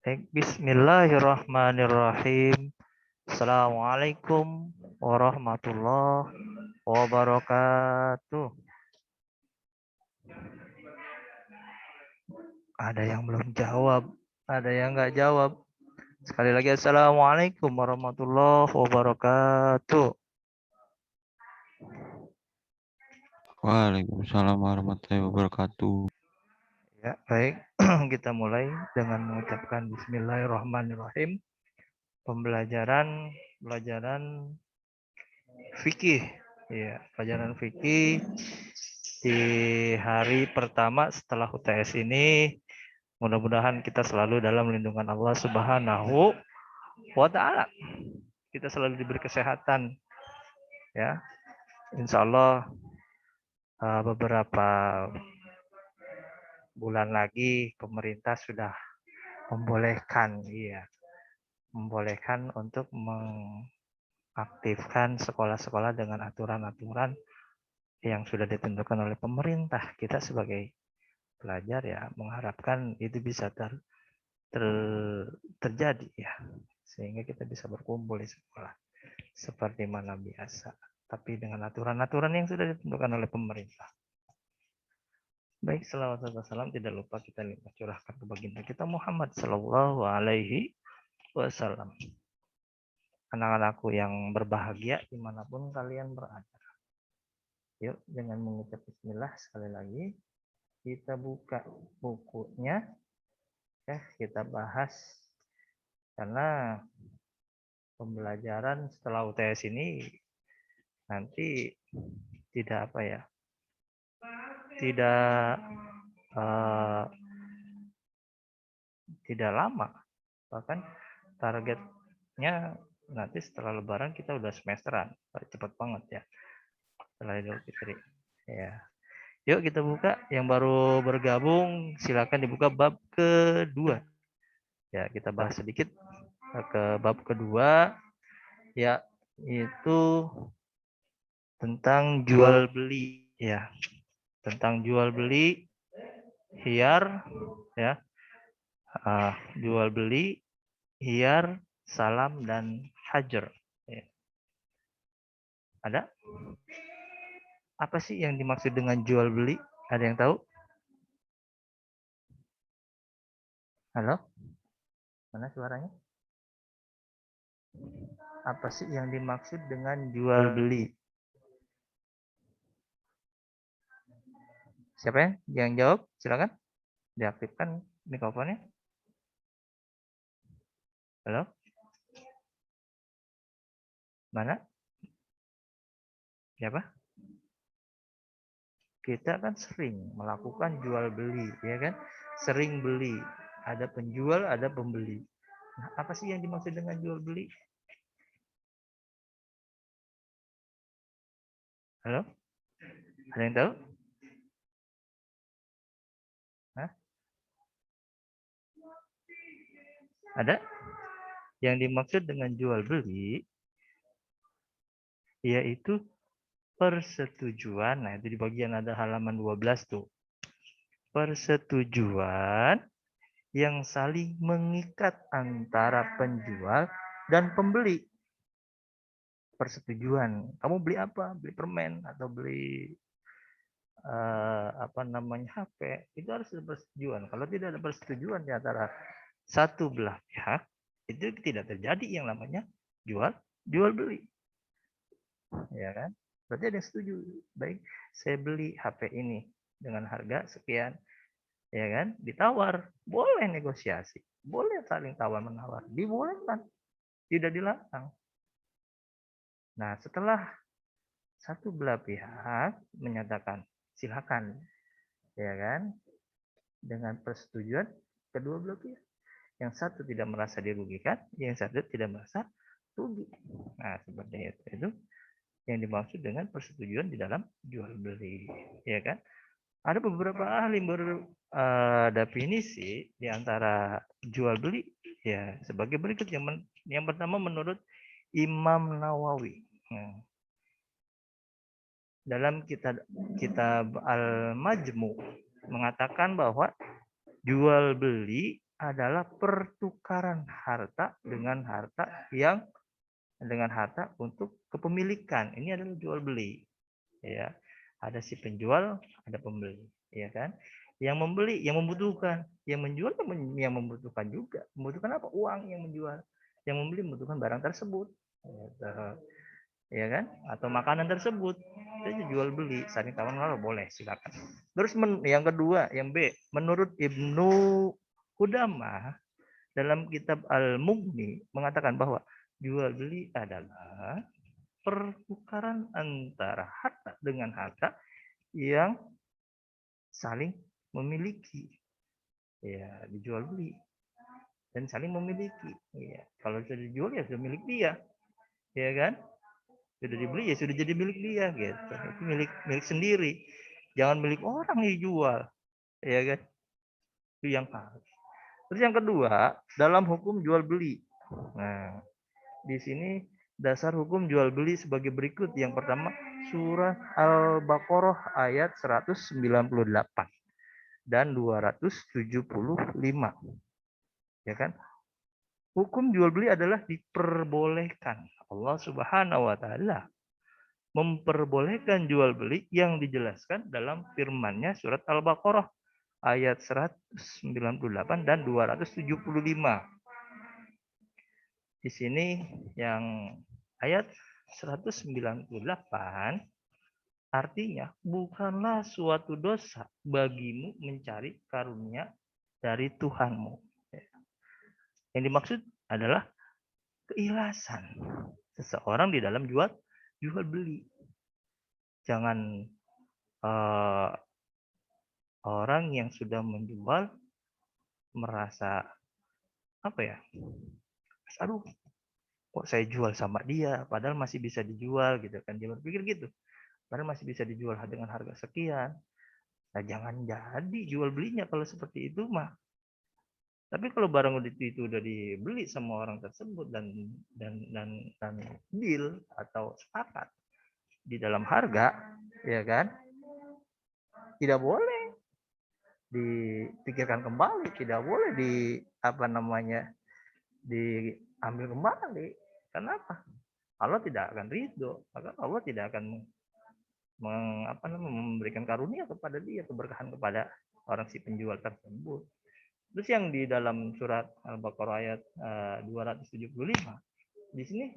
Bismillahirrahmanirrahim. Assalamualaikum warahmatullahi wabarakatuh. Ada yang belum jawab, ada yang nggak jawab. Sekali lagi, Assalamualaikum warahmatullahi wabarakatuh. Waalaikumsalam warahmatullahi wabarakatuh. Ya, baik. Kita mulai dengan mengucapkan Bismillahirrahmanirrahim. Pembelajaran fikih. Ya, pelajaran fikih di hari pertama setelah UTS ini. Mudah-mudahan kita selalu dalam lindungan Allah Subhanahu wa taala. Kita selalu diberi kesehatan, ya. Insya Allah beberapa bulan lagi pemerintah sudah membolehkan, membolehkan untuk mengaktifkan sekolah-sekolah dengan aturan-aturan yang sudah ditentukan oleh pemerintah. Kita sebagai pelajar ya mengharapkan itu bisa terjadi ya, sehingga kita bisa berkumpul di sekolah seperti mana biasa, tapi dengan aturan-aturan yang sudah ditentukan oleh pemerintah. Baik, selawat dan salam tidak lupa kita curahkan ke baginda kita Muhammad Sallallahu Alaihi Wasallam. Anak-anakku yang berbahagia dimanapun kalian berada. Yuk dengan mengucap Bismillah sekali lagi kita buka bukunya, kita bahas karena pembelajaran setelah UTS ini nanti tidak uh, tidak lama, bahkan targetnya nanti setelah Lebaran kita udah semesteran, cepat banget ya setelah Idul Fitri ya. Yuk kita buka, yang baru bergabung silakan dibuka bab kedua ya. Kita bahas sedikit ke bab kedua ya, itu tentang jual beli ya, tentang jual beli hiyar ya, jual beli hiyar, salam dan hajar ya. Ada apa sih yang dimaksud dengan jual beli? Ada yang tahu? Halo, mana suaranya? Apa sih yang dimaksud dengan jual beli? Siapa yang jawab? Silakan diaktifkan mikrofonnya. Halo, mana? Siapa? Kita kan sering melakukan jual beli, ya kan? Sering beli. Ada penjual, ada pembeli. Nah, apa sih yang dimaksud dengan jual beli? Halo? Ada yang tahu? Hah? Ada? Yang dimaksud dengan jual beli yaitu persetujuan. Nah, itu di bagian ada halaman 12 tuh. Persetujuan yang saling mengikat antara penjual dan pembeli. Persetujuan. Kamu beli apa? Beli permen atau beli HP? Itu harus ada persetujuan. Kalau tidak ada persetujuan di antara satu belah pihak, itu tidak terjadi yang namanya jual beli. Ya kan? Berarti ada yang setuju. Baik, saya beli HP ini dengan harga sekian, ya kan? Ditawar, boleh negosiasi, boleh saling tawar menawar, dibolehkan, tidak dilarang. Nah, setelah satu belah pihak menyatakan silakan, ya kan, dengan persetujuan kedua belah pihak, yang satu tidak merasa dirugikan, yang satu tidak merasa rugi. Nah, seperti itu yang dimaksud dengan persetujuan di dalam jual beli, ya kan? Ada beberapa ahli berdefinisi di antara jual beli ya sebagai berikut. Yang pertama menurut Imam Nawawi. Dalam kitab Al-Majmu mengatakan bahwa jual beli adalah pertukaran harta dengan harta untuk kepemilikan. Ini adalah jual beli. Ya, ada si penjual, ada pembeli, ya kan? Yang membeli yang membutuhkan, yang menjual yang membutuhkan juga. Membutuhkan apa? Uang yang menjual. Yang membeli membutuhkan barang tersebut. Ya kan? Atau makanan tersebut. Itu jual beli, saling tawar menawar boleh, silakan. Terus yang kedua, yang B, menurut Ibnu Qudamah dalam kitab Al-Mughni mengatakan bahwa jual beli adalah pertukaran antara harta dengan harta yang saling memiliki, ya, dijual beli dan saling memiliki. Ya, kalau sudah dijual ya sudah milik dia, ya kan? Sudah dibeli ya sudah jadi milik dia, gitu. Itu milik sendiri, jangan milik orang yang dijual, ya kan? Itu yang harus. Terus yang kedua, dalam hukum jual beli. Nah, di sini dasar hukum jual beli sebagai berikut. Yang pertama, surah Al-Baqarah ayat 198 dan 275. Ya kan? Hukum jual beli adalah diperbolehkan. Allah Subhanahu wa taala memperbolehkan jual beli yang dijelaskan dalam firman-Nya surat Al-Baqarah ayat 198 dan 275. Di sini yang ayat 198 artinya bukanlah suatu dosa bagimu mencari karunia dari Tuhanmu. Yang dimaksud adalah keikhlasan seseorang di dalam jual beli. Jangan orang yang sudah menjual merasa apa ya? Aduh, kok saya jual sama dia padahal masih bisa dijual gitu kan. Dia berpikir gitu. Padahal masih bisa dijual dengan harga sekian. Nah, jangan jadi jual belinya kalau seperti itu mah. Tapi kalau barang itu udah dibeli sama orang tersebut dan deal atau sepakat di dalam harga, ya kan? Tidak boleh dipikirkan kembali, tidak boleh diambil kembali. Kenapa? Allah tidak akan ridho, maka Allah tidak akan memberikan karunia kepada dia, keberkahan kepada orang si penjual tersebut. Terus yang di dalam surat Al-Baqarah ayat 275 di sini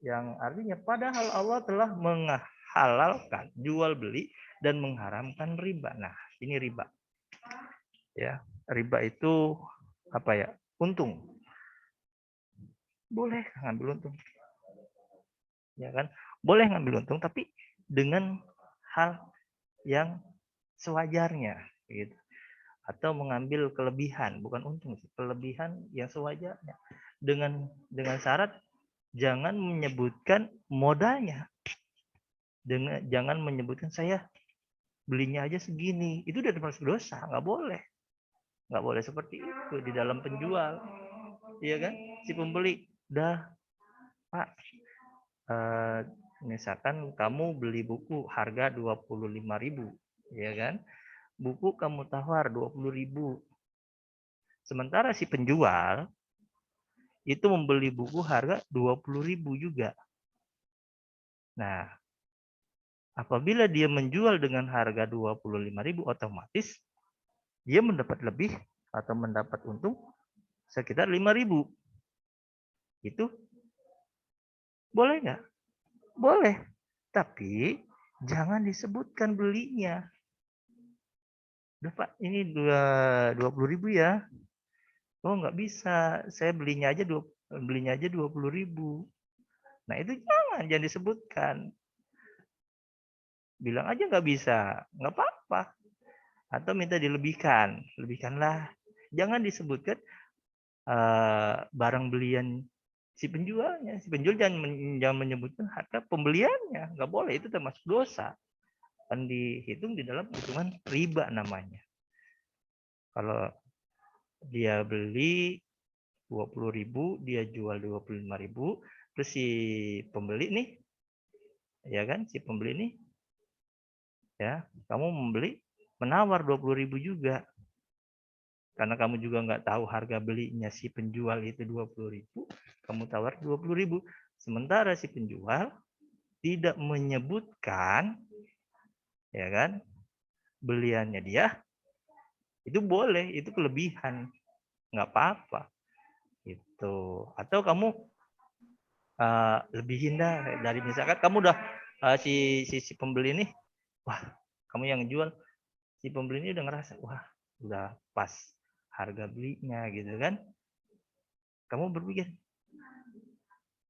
yang artinya padahal Allah telah menghalalkan jual beli dan mengharamkan riba. Nah, ini riba. Ya, riba itu apa ya? Untung. Boleh ngambil untung. Ya kan? Boleh ngambil untung tapi dengan hal yang sewajarnya gitu. Atau mengambil kelebihan, bukan untung sih, kelebihan yang sewajarnya. Dengan syarat jangan menyebutkan modalnya. Jangan menyebutkan saya belinya aja segini. Itu udah termasuk dosa, nggak boleh. Nggak boleh seperti itu di dalam penjual. Iya kan? Si pembeli, dah Pak, misalkan kamu beli buku harga 25.000, ya kan? Buku kamu tawar 20.000. Sementara si penjual itu membeli buku harga 20.000 juga. Nah, apabila dia menjual dengan harga 25.000, otomatis dia mendapat lebih atau mendapat untung sekitar 5.000. Itu boleh nggak? Boleh. Tapi jangan disebutkan belinya. Udah Pak, ini 20.000 ya. Oh nggak bisa, saya belinya aja 20.000. Nah itu jangan disebutkan. Bilang aja nggak bisa, nggak apa-apa. Atau minta lebihkanlah. Jangan disebutkan barang belian si penjualnya. Si penjual jangan menyebutkan harga pembeliannya, nggak boleh, itu termasuk dosa. Kan dihitung di dalam hitungan riba namanya. Kalau dia beli 20.000, dia jual 25.000, terus si pembeli nih, ya kan, si pembeli nih, ya, kamu membeli menawar 20.000 juga. Karena kamu juga nggak tahu harga belinya si penjual itu 20.000, kamu tawar 20.000. Sementara si penjual tidak menyebutkan, ya kan, beliannya dia, itu boleh, itu kelebihan, nggak apa-apa. Itu. Atau kamu lebihin dah dari misalkan kamu udah si pembeli ini, wah, kamu yang jual, si pembeli ini udah ngerasa, wah, udah pas harga belinya gitu kan. Kamu berpikir,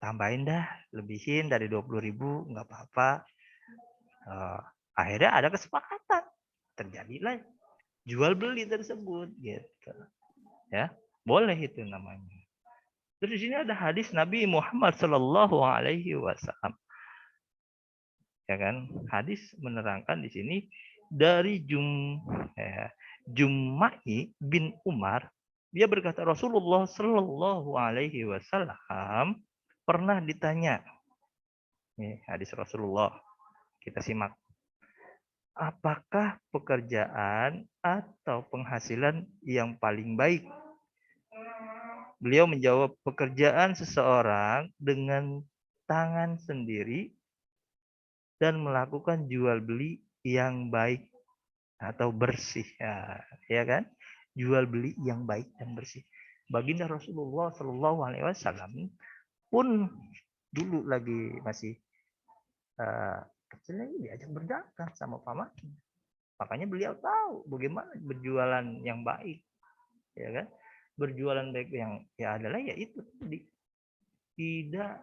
tambahin dah, lebihin dari 20.000, nggak apa-apa. Akhirnya ada kesepakatan, terjadilah jual beli tersebut, gitu. Ya, boleh itu namanya. Terus di sini ada hadis Nabi Muhammad Shallallahu Alaihi Wasallam. Ya kan, hadis menerangkan di sini dari Jumai bin Umar, dia berkata Rasulullah Shallallahu Alaihi Wasallam pernah ditanya, nih hadis Rasulullah, kita simak, apakah pekerjaan atau penghasilan yang paling baik? Beliau menjawab, pekerjaan seseorang dengan tangan sendiri dan melakukan jual beli yang baik atau bersih, ya kan? Jual beli yang baik dan bersih. Baginda Rasulullah Shallallahu Alaihi Wasallam pun dulu lagi masih kecil lagi diajak berdagang sama pamannya. Makanya beliau tahu bagaimana berjualan yang baik, ya kan? Berjualan baik yang adalah yaitu tidak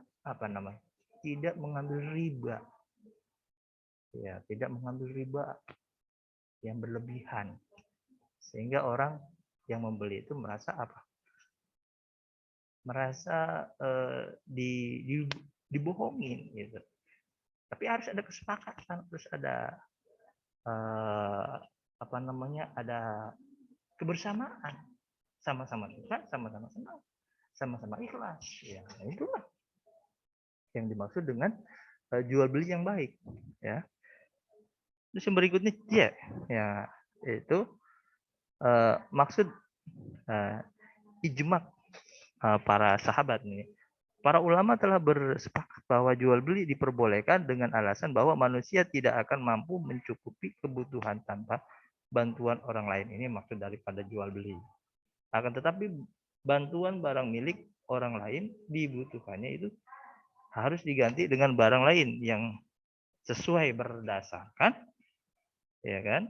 tidak mengambil riba, ya, tidak mengambil riba yang berlebihan, sehingga orang yang membeli itu merasa merasa dibohongin gitu. Tapi harus ada kesepakatan, terus ada ada kebersamaan, sama-sama suka, sama-sama senang, sama-sama ikhlas, ya itulah yang dimaksud dengan jual beli yang baik, ya. Terus yang berikutnya ya itu maksud ijma para sahabat nih. Para ulama telah bersepakat bahwa jual beli diperbolehkan dengan alasan bahwa manusia tidak akan mampu mencukupi kebutuhan tanpa bantuan orang lain. Ini maksud daripada jual beli. Akan tetapi bantuan barang milik orang lain dibutuhkannya itu harus diganti dengan barang lain yang sesuai berdasarkan, ya kan,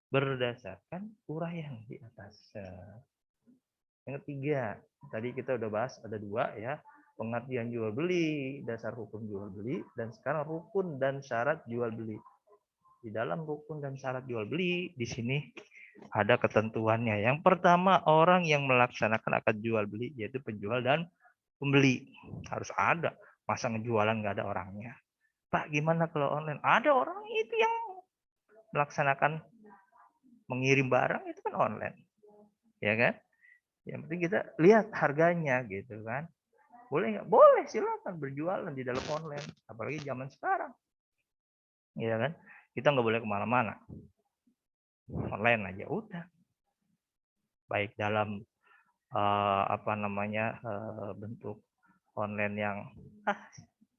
berdasarkan uraian di atas. Yang ketiga, tadi kita udah bahas ada dua, ya, pengertian jual beli, dasar hukum jual beli, dan sekarang rukun dan syarat jual beli. Di dalam rukun dan syarat jual beli di sini ada ketentuannya. Yang pertama, orang yang melaksanakan akad jual beli yaitu penjual dan pembeli harus ada. Masa ngejualan nggak ada orangnya? Pak, gimana kalau online? Ada orang itu yang melaksanakan mengirim barang, itu kan online, ya kan? Yang penting kita lihat harganya gitu kan. Boleh nggak? Boleh, silakan berjualan di dalam online. Apalagi zaman sekarang, ya kan? Kita nggak boleh kemana-mana. Online aja udah. Baik dalam bentuk online yang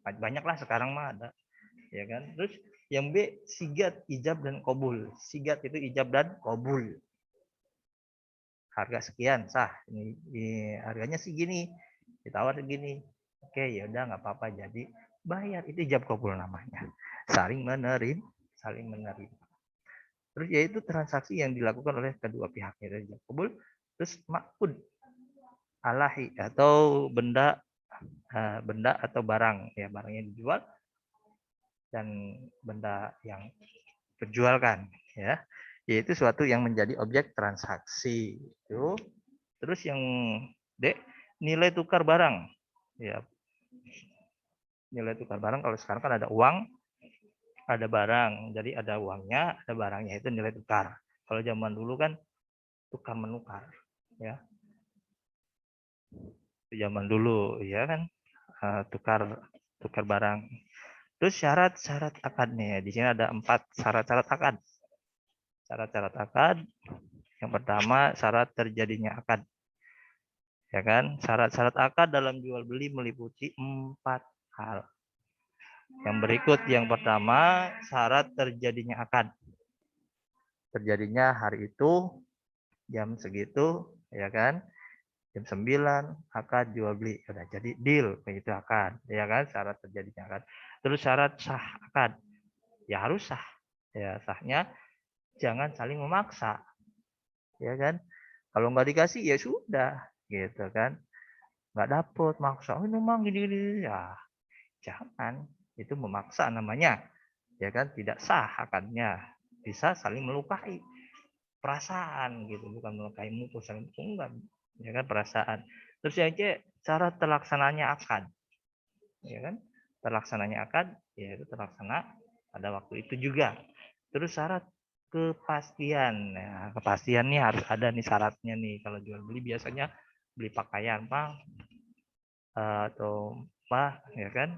banyak lah sekarang mah ada, ya kan. Terus yang B, sigat, ijab dan qabul. Sigat itu ijab dan qabul. Harga sekian, sah. Ini harganya segini, ditawar segini. Oke, ya udah nggak apa-apa, jadi bayar. Itu ijab qabul namanya. Saling menerima. Terus yaitu transaksi yang dilakukan oleh kedua pihak, yaitu ijab qabul. Terus makud alahi atau benda atau barang, ya, barangnya dijual dan benda yang diperjualkan, ya, yaitu suatu yang menjadi objek transaksi itu. Terus yang D, nilai tukar barang, ya. Nilai tukar barang kalau sekarang kan ada uang, ada barang, jadi ada uangnya, ada barangnya, itu nilai tukar. Kalau zaman dulu kan tukar menukar, ya. Zaman dulu, ya kan, tukar barang. Terus syarat-syarat akadnya, di sini ada 4 syarat-syarat akad. Syarat-syarat akad Yang pertama, syarat terjadinya akad. Ya kan? Syarat-syarat akad dalam jual beli meliputi 4 hal. Yang berikut, yang pertama, syarat terjadinya akad. Terjadinya hari itu, jam segitu, ya kan? Jam 9, akad jual beli. Udah jadi deal, itu akad. Ya kan? Syarat terjadinya akad. Terus syarat sah akad. Ya harus sah. Ya, sahnya jangan saling memaksa. Ya kan? Kalau nggak dikasih, ya sudah. Gitu kan? Nggak dapet, maksa. Oh, ini memang gini-gini. Ya, jangan. Itu memaksa namanya. Ya kan? Tidak sah akadnya. Bisa saling melukai perasaan gitu, bukan melukai mutu, saling enggak, ya kan, perasaan. Terus yang C, cara terlaksananya akad, ya kan, terlaksananya akad, ya itu terlaksana pada waktu itu juga. Terus syarat kepastian, nah, kepastian nih harus ada nih syaratnya nih. Kalau jual beli biasanya beli pakaian, Bang, atau apa, ya kan,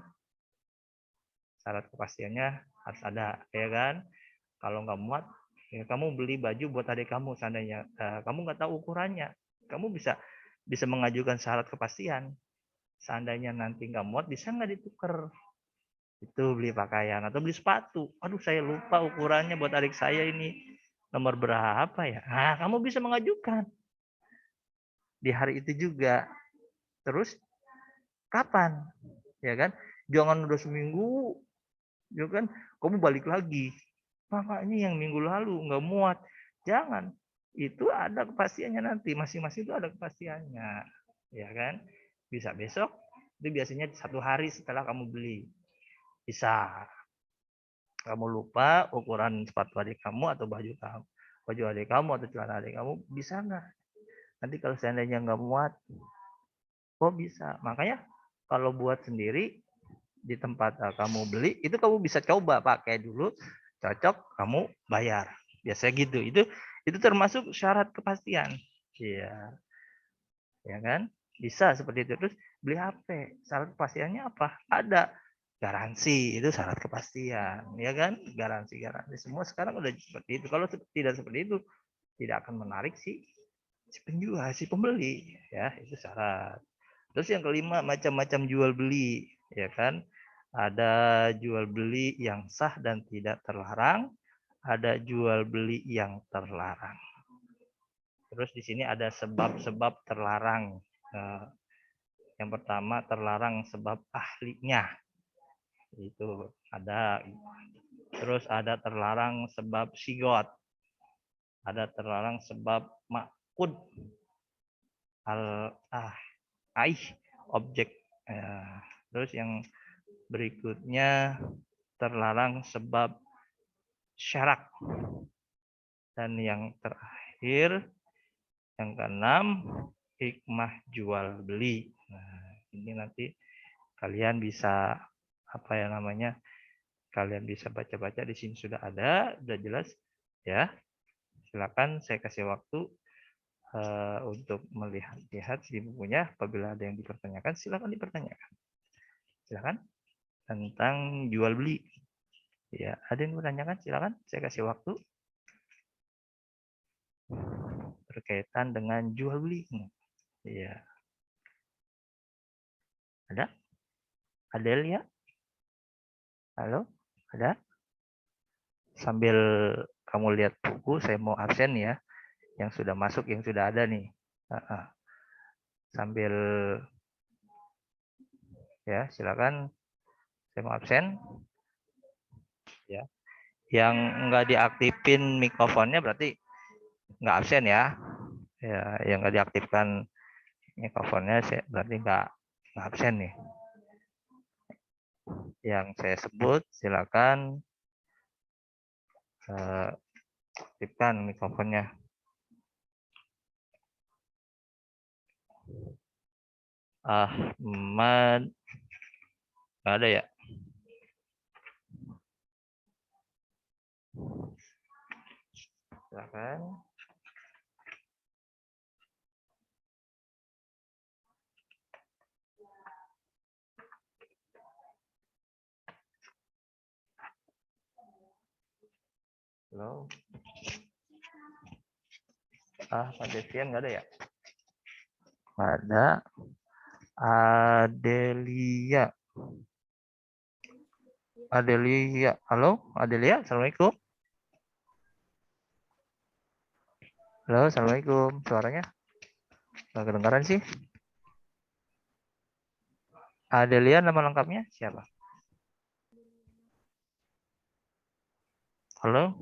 syarat kepastiannya harus ada, ya kan. Kalau nggak muat, ya kamu beli baju buat adik kamu, seandainya kamu nggak tahu ukurannya, kamu bisa bisa mengajukan syarat kepastian. Seandainya nanti nggak muat, bisa nggak ditukar? Itu beli pakaian atau beli sepatu. Aduh, saya lupa ukurannya buat adik saya ini nomor berapa ya? Nah, kamu bisa mengajukan di hari itu juga. Terus kapan? Ya kan? Jangan udah seminggu, ya kan? Kamu balik lagi. Makanya yang minggu lalu nggak muat. Jangan. Itu ada kepastiannya nanti. Masing-masing itu ada kepastiannya. Ya kan? Bisa besok. Itu biasanya 1 hari setelah kamu beli. Bisa. Kamu lupa ukuran sepatu adik kamu atau baju kamu. Baju adik kamu atau celana adik kamu. Bisa nggak? Nanti kalau seandainya nggak muat. Kok bisa? Makanya kalau buat sendiri di tempat kamu beli, itu kamu bisa coba pakai dulu, cocok, kamu bayar. Biasanya gitu. Itu termasuk syarat kepastian. Iya, ya kan? Bisa seperti itu. Terus beli HP, syarat kepastiannya apa? Ada garansi, itu syarat kepastian, ya kan? Garansi semua sekarang udah seperti itu. Kalau tidak seperti itu, tidak akan menarik si penjual, si pembeli, ya, itu syarat. Terus yang kelima, macam-macam jual beli, ya kan? Ada jual beli yang sah dan tidak terlarang, ada jual beli yang terlarang. Terus di sini ada sebab-sebab terlarang. Yang pertama, terlarang sebab ahlinya. Itu ada. Terus ada terlarang sebab sigot. Ada terlarang sebab makud. Objek. Terus yang berikutnya terlarang sebab syarak. Dan yang terakhir, yang keenam, hikmah jual beli. Nah, ini nanti kalian bisa apa ya namanya? Kalian bisa baca-baca di sini sudah ada, sudah jelas ya. Silakan saya kasih waktu untuk melihat di bukunya. Apabila ada yang dipertanyakan, silakan dipertanyakan. Silakan tentang jual beli. Ya, ada yang bertanyakan? Silakan, saya kasih waktu berkaitan dengan jual beli. Iya. Ada? Adelia? Halo? Ada? Sambil kamu lihat buku, saya mau absen ya. Yang sudah masuk, yang sudah ada nih. Sambil ya, silakan. Saya mau absen. Ya. Yang nggak diaktifin mikrofonnya berarti nggak absen ya. Ya, yang nggak diaktifkan mikrofonnya berarti nggak absen nih. Yang saya sebut silakan aktifkan mikrofonnya. Ahmad nggak ada ya? Silakan. Halo. Pak Devian nggak ada ya? Nggak ada. Adelia. Adelia. Halo, Adelia. Assalamualaikum. Halo, Assalamualaikum. Suaranya nggak kedengaran sih. Adelia nama lengkapnya siapa? Halo?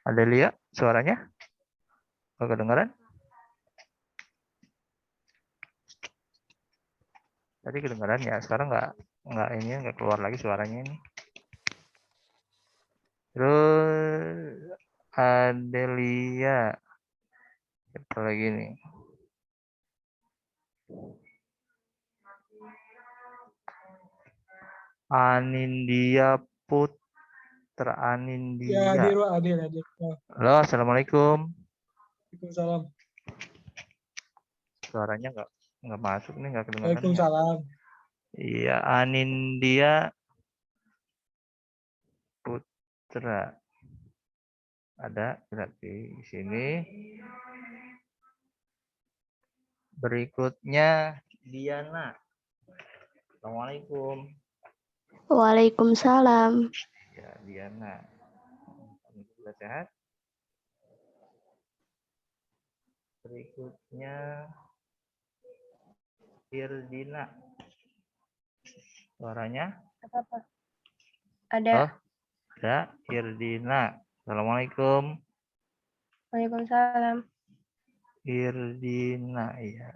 Adelia, suaranya nggak kedengaran? Tadi kedengaran ya, sekarang nggak keluar lagi suaranya ini. Terus Adelia, apa lagi nih? Anindia Putra Ya, Anindia. hadir, Pak. Hadir. Halo, Assalamualaikum. Waalaikumsalam. Suaranya nggak masuk nih, nggak kedengaran. Waalaikumsalam. Iya, Anindia Putra. Ada berarti di sini. Berikutnya Diana. Assalamualaikum. Waalaikumsalam. Ya, Diana. Alhamdulillah sehat. Berikutnya Firdina. Suaranya? Ada. Oh, ada Firdina. Assalamualaikum. Waalaikumsalam. Firdina, iya.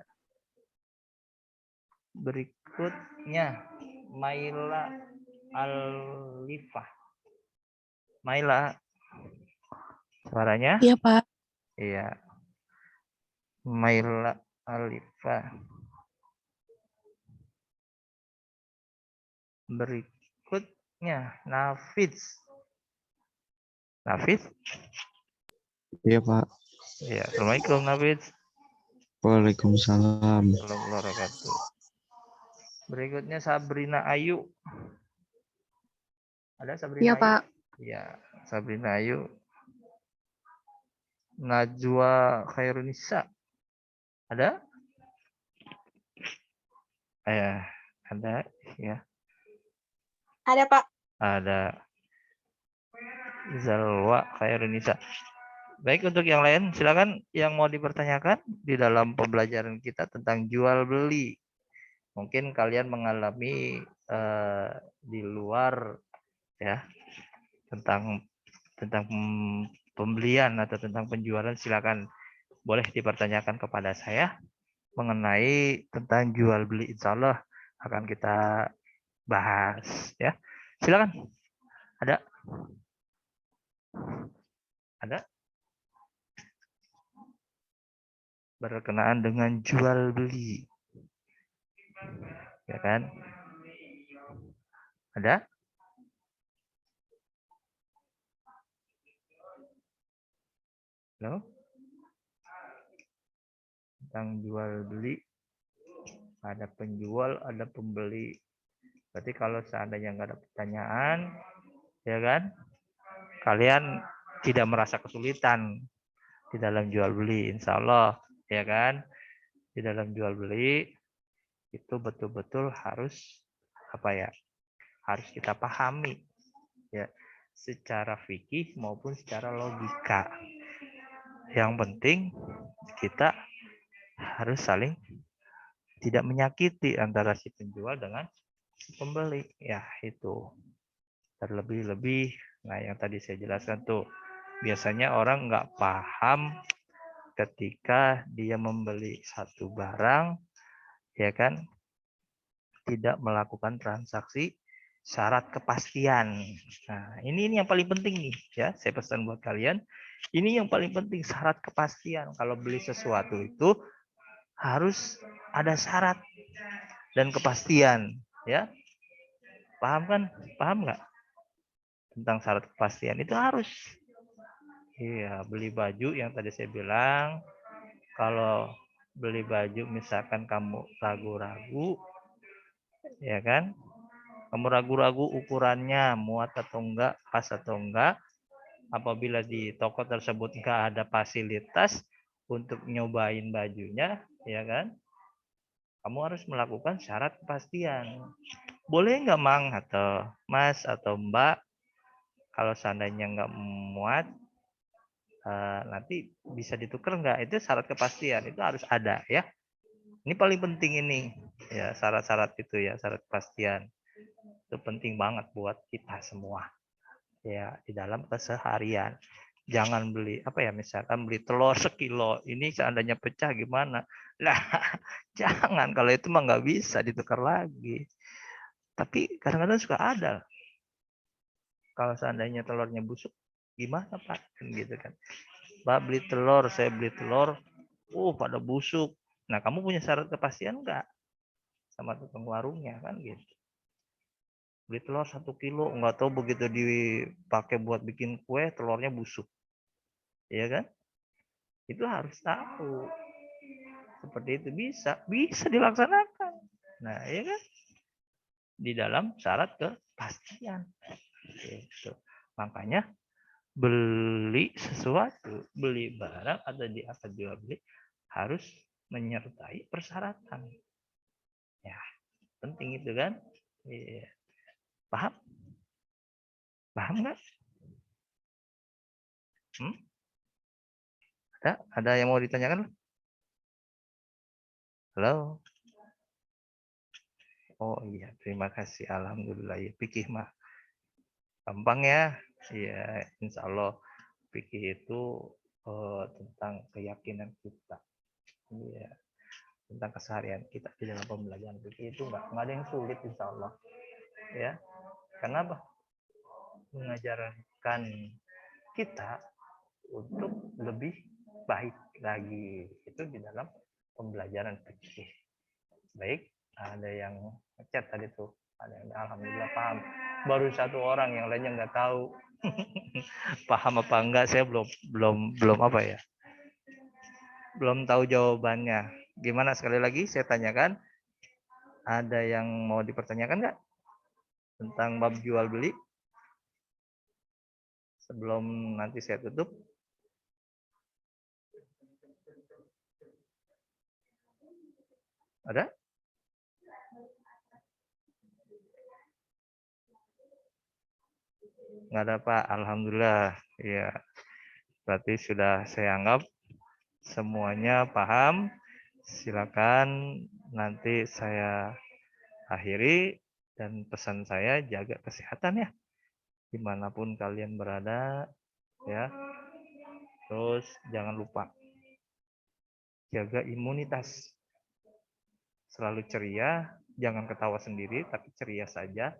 Berikutnya Maila Alifah. Maila. Suaranya? Iya, Pak. Iya. Maila Alifah. Berikutnya Nafis. Nafis? Iya, Pak. Iya, Assalamualaikum Nafis. Waalaikumsalam. Warahmatullahi wabarakatuh. Berikutnya Sabrina Ayu. Ada Sabrina Iya, Ayu? Pak. Iya, Sabrina Ayu. Najwa Khairunisa. Ada? Ada ya. Ada, Pak. Ada Zalwa Khairunisa. Baik, untuk yang lain silakan yang mau dipertanyakan di dalam pembelajaran kita tentang jual beli. Mungkin kalian mengalami di luar ya tentang pembelian atau tentang penjualan, silakan boleh dipertanyakan kepada saya mengenai tentang jual beli, insya Allah akan kita bahas ya. Silakan. Ada berkenaan dengan jual beli, ya kan? Ada? Halo? Tentang jual beli, ada penjual, ada pembeli. Berarti kalau seandainya nggak ada pertanyaan, ya kan? Kalian tidak merasa kesulitan di dalam jual beli, insya Allah, ya kan? Di dalam jual beli itu betul-betul harus apa ya? Harus kita pahami, ya, secara fikih maupun secara logika. Yang penting kita harus saling tidak menyakiti antara si penjual dengan si pembeli, ya itu. Terlebih-lebih, nah yang tadi saya jelaskan tuh, biasanya orang nggak paham ketika dia membeli satu barang, ya kan, tidak melakukan transaksi syarat kepastian. Nah, ini yang paling penting nih, ya. Saya pesan buat kalian, ini yang paling penting, syarat kepastian. Kalau beli sesuatu itu harus ada syarat dan kepastian, ya. Paham kan? Paham nggak? Tentang syarat kepastian itu harus. Iya, beli baju yang tadi saya bilang, kalau beli baju misalkan kamu ragu-ragu, ya kan? Kamu ragu-ragu ukurannya muat atau enggak, pas atau enggak. Apabila di toko tersebut enggak ada fasilitas untuk nyobain bajunya, ya kan? Kamu harus melakukan syarat kepastian. Boleh nggak Mang atau Mas atau Mbak, kalau seandainya nggak muat, nanti bisa ditukar nggak? Itu syarat kepastian, itu harus ada ya. Ini paling penting ini, ya syarat-syarat itu ya, syarat kepastian. Itu penting banget buat kita semua. Ya, di dalam keseharian. Jangan beli apa ya, misalkan beli telur sekilo, ini seandainya pecah gimana? Lah, jangan, kalau itu mah nggak bisa ditukar lagi. Tapi kadang-kadang suka ada. Kalau seandainya telurnya busuk, gimana Pak? Kan gitu kan. Pak beli telur, saya beli telur, pada busuk. Nah, kamu punya syarat kepastian nggak sama tukang warungnya kan gitu. Beli telur 1 kilo, nggak tahu begitu dipakai buat bikin kue, telurnya busuk. Iya kan? Itu harus tahu. Seperti itu bisa dilaksanakan. Nah, iya kan? Di dalam syarat kepastian. Gitu. Makanya beli sesuatu, beli barang atau di akad jual beli harus menyertai persyaratan. Ya, penting itu kan? Iya. Paham? Paham nggak? Ada yang mau ditanyakan? Halo? Oh iya, terima kasih. Alhamdulillah ya, fikih mah gampang ya. Iya, insya Allah fikih itu tentang keyakinan kita. Iya, tentang keseharian kita di dalam pembelajaran fikih itu nggak ada yang sulit insya Allah. Ya, kenapa? Mengajarkan kita untuk lebih baik lagi itu di dalam pembelajaran fikih. Baik, ada yang ngechat tadi tuh, ada yang alhamdulillah paham. Baru 1 orang, yang lainnya nggak tahu. Paham apa enggak saya belum apa ya? Belum tahu jawabannya. Gimana, sekali lagi saya tanyakan, ada yang mau dipertanyakan nggak tentang bab jual beli? Sebelum nanti saya tutup. Ada? Nggak ada Pak, alhamdulillah. Ya, berarti sudah saya anggap semuanya paham. Silakan nanti saya akhiri, dan pesan saya jaga kesehatan ya, dimanapun kalian berada ya. Terus jangan lupa jaga imunitas, selalu ceria, jangan ketawa sendiri tapi ceria saja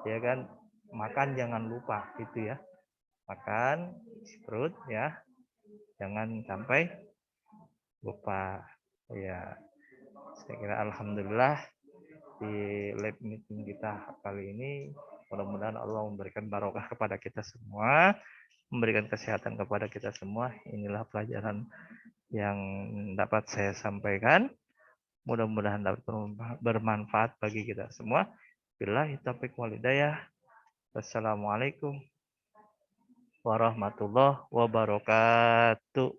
ya kan. Makan jangan lupa itu ya, makan isi perut ya, jangan sampai lupa ya. Saya kira alhamdulillah di lab meeting kita kali ini mudah-mudahan Allah memberikan barokah kepada kita semua, memberikan kesehatan kepada kita semua. Inilah pelajaran yang dapat saya sampaikan. Mudah-mudahan dapat bermanfaat bagi kita semua. Billahi taufiq wal hidayah. Wassalamualaikum warahmatullahi wabarakatuh.